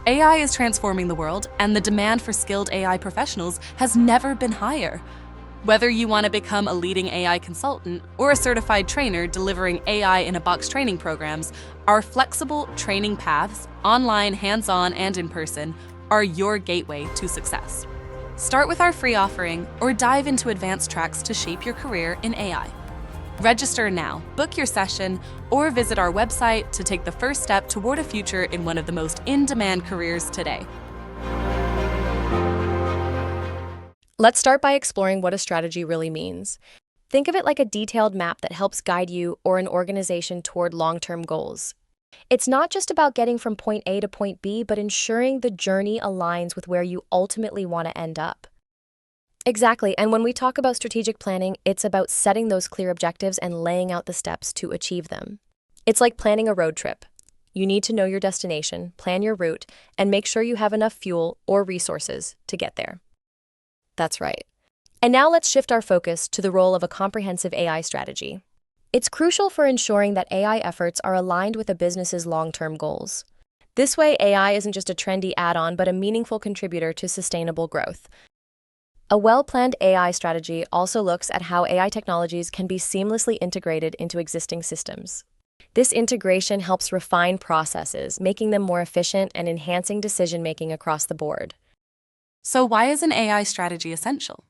AI is transforming the world, and the demand for skilled AI professionals has never been higher. Whether you want to become a leading AI consultant or a certified trainer delivering AI in a box training programs, our flexible training paths, online, hands-on, and in person, are your gateway to success. Start with our free offering or dive into advanced tracks to shape your career in AI. Register now, book your session, or visit our website to take the first step toward a future in one of the most in-demand careers today. Let's start by exploring what a strategy really means. Think of it like a detailed map that helps guide you or an organization toward long-term goals. It's not just about getting from point A to point B, but ensuring the journey aligns with where you ultimately want to end up. Exactly, and when we talk about strategic planning, it's about setting those clear objectives and laying out the steps to achieve them. It's like planning a road trip. You need to know your destination, plan your route, and make sure you have enough fuel or resources to get there. That's right. And now let's shift our focus to the role of a comprehensive AI strategy. It's crucial for ensuring that AI efforts are aligned with a business's long-term goals. This way, AI isn't just a trendy add-on, but a meaningful contributor to sustainable growth. A well-planned AI strategy also looks at how AI technologies can be seamlessly integrated into existing systems. This integration helps refine processes, making them more efficient and enhancing decision-making across the board. So why is an AI strategy essential?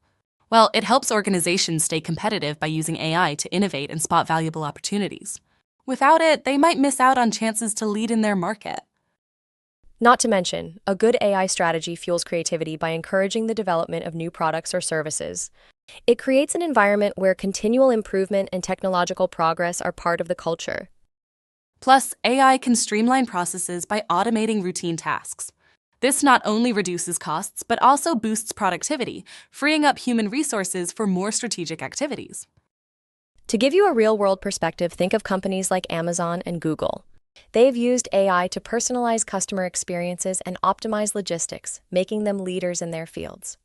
Well, it helps organizations stay competitive by using AI to innovate and spot valuable opportunities. Without it, they might miss out on chances to lead in their market. Not to mention, a good AI strategy fuels creativity by encouraging the development of new products or services. It creates an environment where continual improvement and technological progress are part of the culture. Plus, AI can streamline processes by automating routine tasks. This not only reduces costs, but also boosts productivity, freeing up human resources for more strategic activities. To give you a real-world perspective, think of companies like Amazon and Google. They've used AI to personalize customer experiences and optimize logistics, making them leaders in their fields.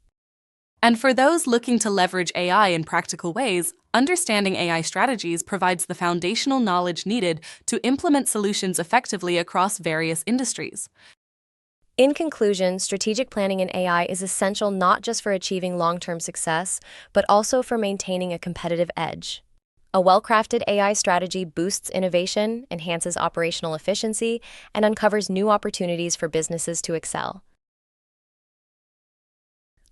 And for those looking to leverage AI in practical ways, understanding AI strategies provides the foundational knowledge needed to implement solutions effectively across various industries. In conclusion, strategic planning in AI is essential not just for achieving long-term success, but also for maintaining a competitive edge. A well-crafted AI strategy boosts innovation, enhances operational efficiency, and uncovers new opportunities for businesses to excel.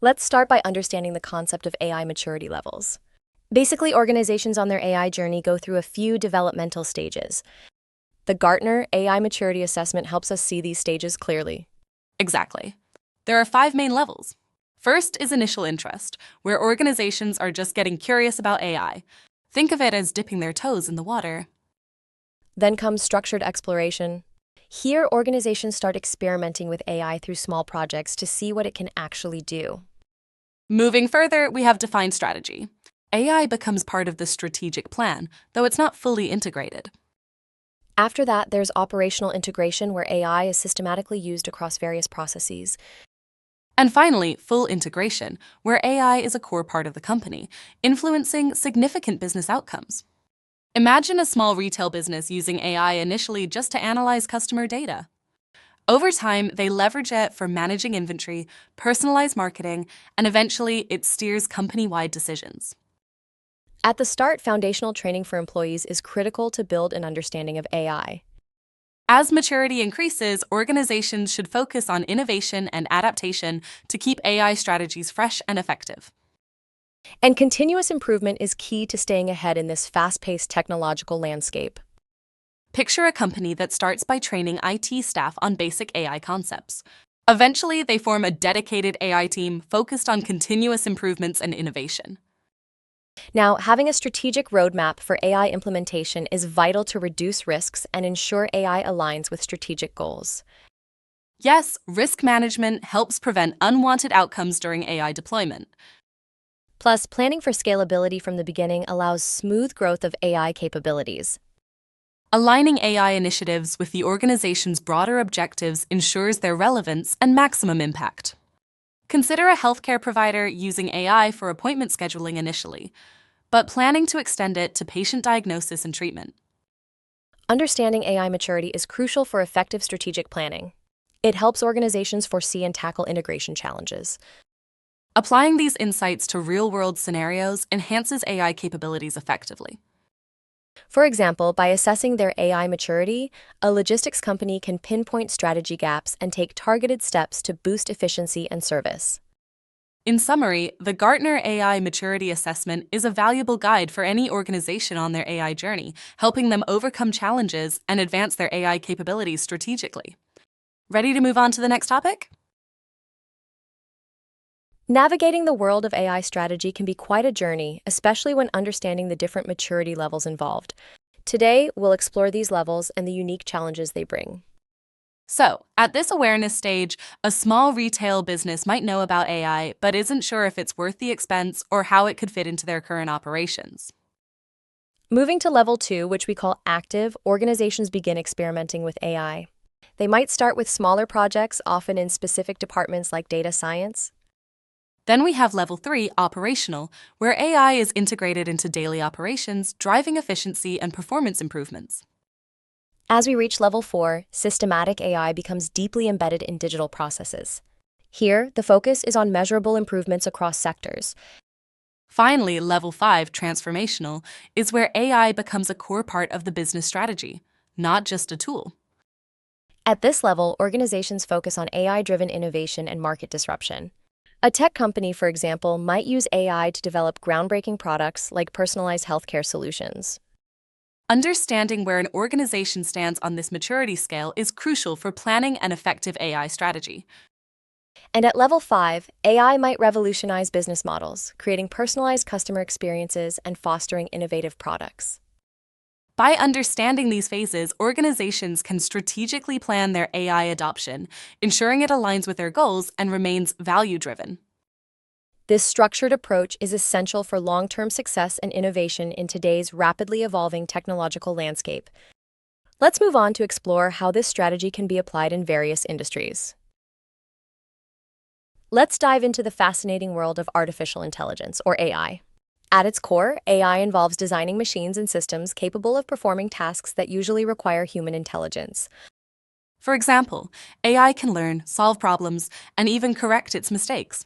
Let's start by understanding the concept of AI maturity levels. Basically, organizations on their AI journey go through a few developmental stages. The Gartner AI Maturity Assessment helps us see these stages clearly. Exactly. There are 5 main levels. First is initial interest, where organizations are just getting curious about AI. Think of it as dipping their toes in the water. Then comes structured exploration. Here, organizations start experimenting with AI through small projects to see what it can actually do. Moving further, we have defined strategy. AI becomes part of the strategic plan, though it's not fully integrated. After that, there's operational integration, where AI is systematically used across various processes. And finally, full integration, where AI is a core part of the company, influencing significant business outcomes. Imagine a small retail business using AI initially just to analyze customer data. Over time, they leverage it for managing inventory, personalized marketing, and eventually it steers company-wide decisions. At the start, foundational training for employees is critical to build an understanding of AI. As maturity increases, organizations should focus on innovation and adaptation to keep AI strategies fresh and effective. And continuous improvement is key to staying ahead in this fast-paced technological landscape. Picture a company that starts by training IT staff on basic AI concepts. Eventually, they form a dedicated AI team focused on continuous improvements and innovation. Now, having a strategic roadmap for AI implementation is vital to reduce risks and ensure AI aligns with strategic goals. Yes, risk management helps prevent unwanted outcomes during AI deployment. Plus, planning for scalability from the beginning allows smooth growth of AI capabilities. Aligning AI initiatives with the organization's broader objectives ensures their relevance and maximum impact. Consider a healthcare provider using AI for appointment scheduling initially, but planning to extend it to patient diagnosis and treatment. Understanding AI maturity is crucial for effective strategic planning. It helps organizations foresee and tackle integration challenges. Applying these insights to real-world scenarios enhances AI capabilities effectively. For example, by assessing their AI maturity, a logistics company can pinpoint strategy gaps and take targeted steps to boost efficiency and service. In summary, the Gartner AI Maturity Assessment is a valuable guide for any organization on their AI journey, helping them overcome challenges and advance their AI capabilities strategically. Ready to move on to the next topic? Navigating the world of AI strategy can be quite a journey, especially when understanding the different maturity levels involved. Today, we'll explore these levels and the unique challenges they bring. So, at this awareness stage, a small retail business might know about AI, but isn't sure if it's worth the expense or how it could fit into their current operations. Moving to level 2, which we call active, organizations begin experimenting with AI. They might start with smaller projects, often in specific departments like data science. Then we have level 3, operational, where AI is integrated into daily operations, driving efficiency and performance improvements. As we reach level 4, systematic AI becomes deeply embedded in digital processes. Here, the focus is on measurable improvements across sectors. Finally, level 5, transformational, is where AI becomes a core part of the business strategy, not just a tool. At this level, organizations focus on AI-driven innovation and market disruption. A tech company, for example, might use AI to develop groundbreaking products like personalized healthcare solutions. Understanding where an organization stands on this maturity scale is crucial for planning an effective AI strategy. And at level 5, AI might revolutionize business models, creating personalized customer experiences and fostering innovative products. By understanding these phases, organizations can strategically plan their AI adoption, ensuring it aligns with their goals and remains value-driven. This structured approach is essential for long-term success and innovation in today's rapidly evolving technological landscape. Let's move on to explore how this strategy can be applied in various industries. Let's dive into the fascinating world of artificial intelligence, or AI. At its core, AI involves designing machines and systems capable of performing tasks that usually require human intelligence. For example, AI can learn, solve problems, and even correct its mistakes.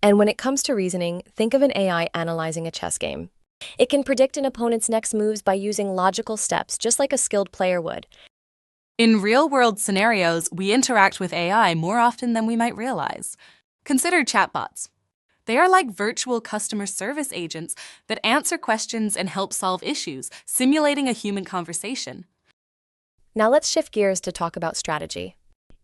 And when it comes to reasoning, think of an AI analyzing a chess game. It can predict an opponent's next moves by using logical steps, just like a skilled player would. In real-world scenarios, we interact with AI more often than we might realize. Consider chatbots. They are like virtual customer service agents that answer questions and help solve issues, simulating a human conversation. Now let's shift gears to talk about strategy.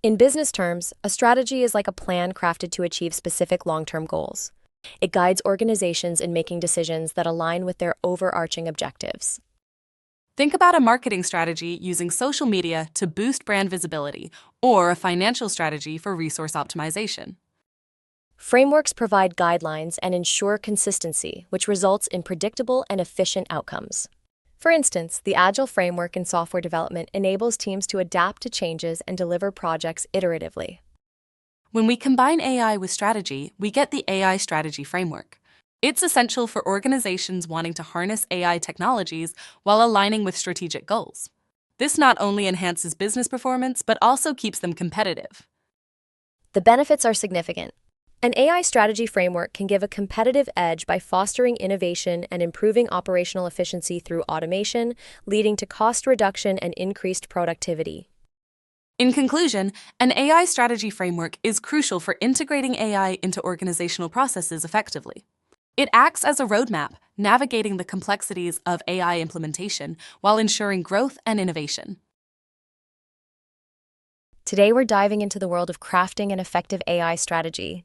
In business terms, a strategy is like a plan crafted to achieve specific long-term goals. It guides organizations in making decisions that align with their overarching objectives. Think about a marketing strategy using social media to boost brand visibility, or a financial strategy for resource optimization. Frameworks provide guidelines and ensure consistency, which results in predictable and efficient outcomes. For instance, the Agile framework in software development enables teams to adapt to changes and deliver projects iteratively. When we combine AI with strategy, we get the AI strategy framework. It's essential for organizations wanting to harness AI technologies while aligning with strategic goals. This not only enhances business performance, but also keeps them competitive. The benefits are significant. An AI strategy framework can give a competitive edge by fostering innovation and improving operational efficiency through automation, leading to cost reduction and increased productivity. In conclusion, an AI strategy framework is crucial for integrating AI into organizational processes effectively. It acts as a roadmap, navigating the complexities of AI implementation while ensuring growth and innovation. Today, we're diving into the world of crafting an effective AI strategy.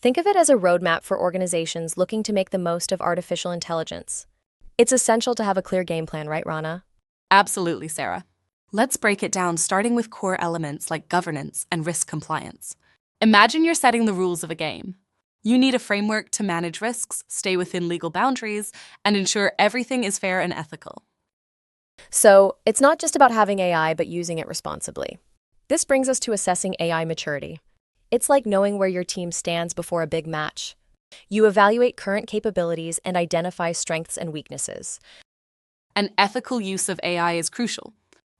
Think of it as a roadmap for organizations looking to make the most of artificial intelligence. It's essential to have a clear game plan, right, Rana? Absolutely, Sarah. Let's break it down, starting with core elements like governance and risk compliance. Imagine you're setting the rules of a game. You need a framework to manage risks, stay within legal boundaries, and ensure everything is fair and ethical. So, it's not just about having AI, but using it responsibly. This brings us to assessing AI maturity. It's like knowing where your team stands before a big match. You evaluate current capabilities and identify strengths and weaknesses. An ethical use of AI is crucial.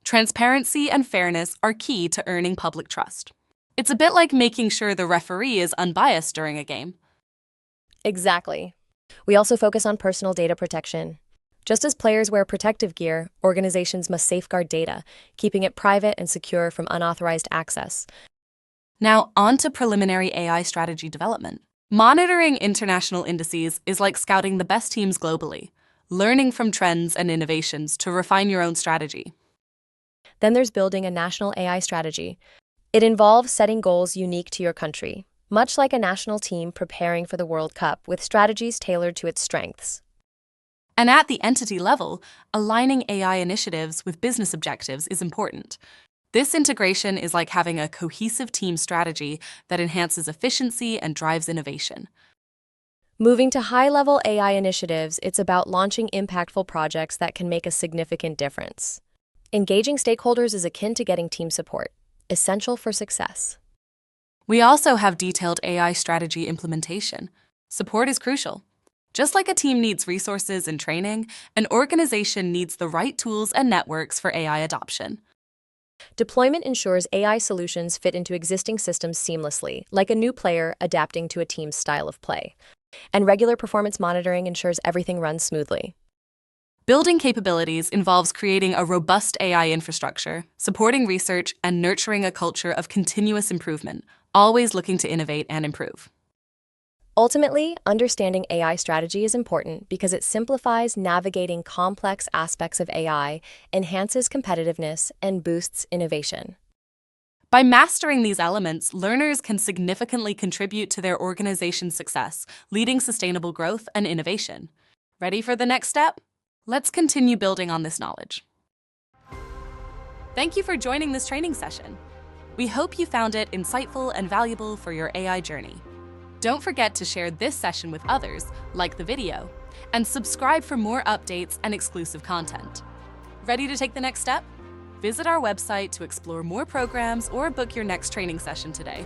Transparency and fairness are key to earning public trust. It's a bit like making sure the referee is unbiased during a game. Exactly. We also focus on personal data protection. Just as players wear protective gear, organizations must safeguard data, keeping it private and secure from unauthorized access. Now, on to preliminary AI strategy development. Monitoring international indices is like scouting the best teams globally, learning from trends and innovations to refine your own strategy. Then there's building a national AI strategy. It involves setting goals unique to your country, much like a national team preparing for the World Cup with strategies tailored to its strengths. And at the entity level, aligning AI initiatives with business objectives is important. This integration is like having a cohesive team strategy that enhances efficiency and drives innovation. Moving to high-level AI initiatives, it's about launching impactful projects that can make a significant difference. Engaging stakeholders is akin to getting team support, essential for success. We also have detailed AI strategy implementation. Support is crucial. Just like a team needs resources and training, an organization needs the right tools and networks for AI adoption. Deployment ensures AI solutions fit into existing systems seamlessly, like a new player adapting to a team's style of play. And regular performance monitoring ensures everything runs smoothly. Building capabilities involves creating a robust AI infrastructure, supporting research, and nurturing a culture of continuous improvement, always looking to innovate and improve. Ultimately, understanding AI strategy is important because it simplifies navigating complex aspects of AI, enhances competitiveness, and boosts innovation. By mastering these elements, learners can significantly contribute to their organization's success, leading sustainable growth and innovation. Ready for the next step? Let's continue building on this knowledge. Thank you for joining this training session. We hope you found it insightful and valuable for your AI journey. Don't forget to share this session with others, like the video, and subscribe for more updates and exclusive content. Ready to take the next step? Visit our website to explore more programs or book your next training session today.